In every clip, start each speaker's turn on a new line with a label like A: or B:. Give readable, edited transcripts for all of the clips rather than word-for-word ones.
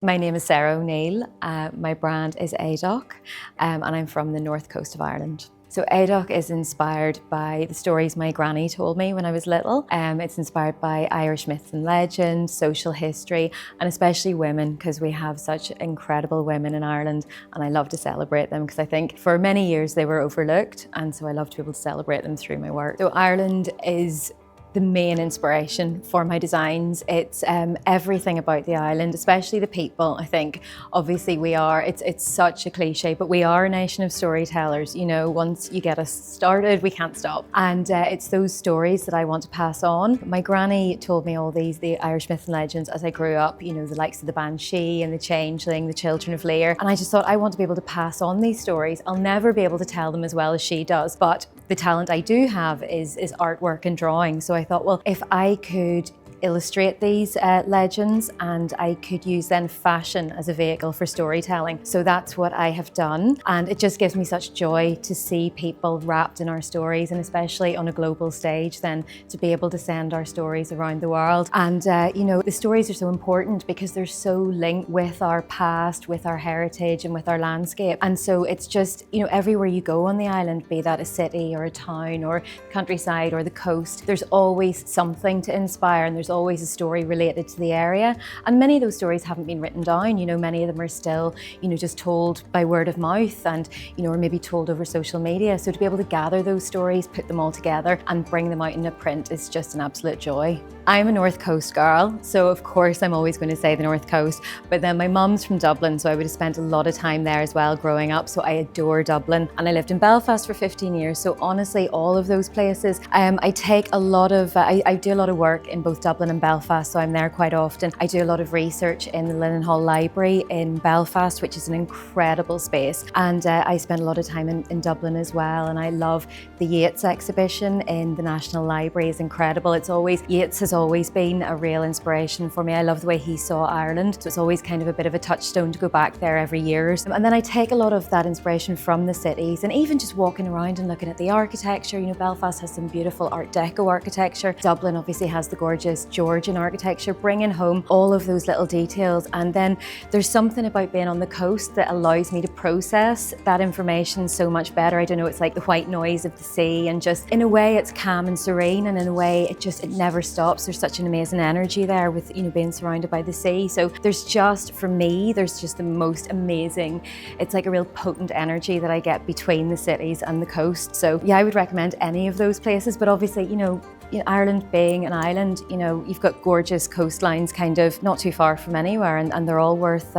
A: My name is Sarah O'Neill. My brand is Éadach, and I'm from the north coast of Ireland. So Éadach is inspired by the stories my granny told me when I was little. It's inspired by Irish myths and legends, social history, and especially women, because we have such incredible women in Ireland, and I love to celebrate them because I think for many years they were overlooked, and so I love to be able to celebrate them through my work. So Ireland is the main inspiration for my designs. It's everything about the island, especially the people. I think obviously it's such a cliche, but we are a nation of storytellers. You know, once you get us started, we can't stop. And it's those stories that I want to pass on. My granny told me all the Irish myths and legends as I grew up, you know, the likes of the Banshee and the Changeling, the Children of Lear. And I just thought I want to be able to pass on these stories. I'll never be able to tell them as well as she does, but the talent I do have is artwork and drawing. So I thought, well, if I could illustrate these legends and I could use then fashion as a vehicle for storytelling. So that's what I have done, and it just gives me such joy to see people wrapped in our stories, and especially on a global stage then to be able to send our stories around the world. And you know, the stories are so important because they're so linked with our past, with our heritage and with our landscape. And so it's just, you know, everywhere you go on the island, be that a city or a town or countryside or the coast, there's always something to inspire, and there's always a story related to the area. And many of those stories haven't been written down. You know, many of them are still, you know, just told by word of mouth, and, you know, or maybe told over social media. So to be able to gather those stories, put them all together and bring them out in a print is just an absolute joy. I'm a North Coast girl, so of course I'm always going to say the North Coast, but then my mum's from Dublin, so I would have spent a lot of time there as well growing up, so I adore Dublin. And I lived in Belfast for 15 years, so honestly all of those places, I take a lot of, I do a lot of work in both Dublin and Belfast, so I'm there quite often. I do a lot of research in the Linen Hall Library in Belfast, which is an incredible space, and I spend a lot of time in Dublin as well. And I love the Yeats exhibition in the National Library. Is incredible. Yeats has always been a real inspiration for me. I love the way he saw Ireland, so it's always kind of a bit of a touchstone to go back there every year. And then I take a lot of that inspiration from the cities, and even just walking around and looking at the architecture. You know, Belfast has some beautiful Art Deco architecture. Dublin obviously has the gorgeous Georgian architecture, bringing home all of those little details. And then there's something about being on the coast that allows me to process that information so much better. I don't know, it's like the white noise of the sea, and just in a way it's calm and serene, and in a way it never stops. There's such an amazing energy there with, you know, being surrounded by the sea. So there's just, for me, there's just the most amazing, it's like a real potent energy that I get between the cities and the coast. So yeah, I would recommend any of those places, but obviously, you know, Ireland being an island, you know, you've got gorgeous coastlines kind of not too far from anywhere, and they're all worth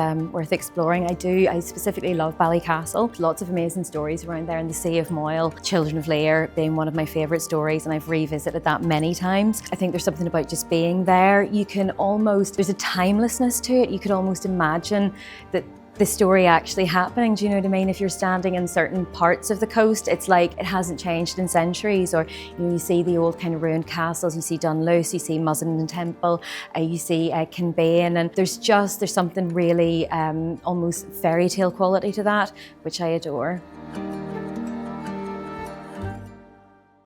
A: exploring. I specifically love Ballycastle. Lots of amazing stories around there, and the Sea of Moyle, Children of Lear being one of my favourite stories, and I've revisited that many times. I think there's something about just being there. You can almost, there's a timelessness to it. You could almost imagine that the story actually happening. Do you know what I mean? If you're standing in certain parts of the coast, it's like it hasn't changed in centuries. Or, you know, you see the old kind of ruined castles, you see Dunluce, you see Mussenden Temple, you see Kinbane, and there's something really almost fairy tale quality to that, which I adore.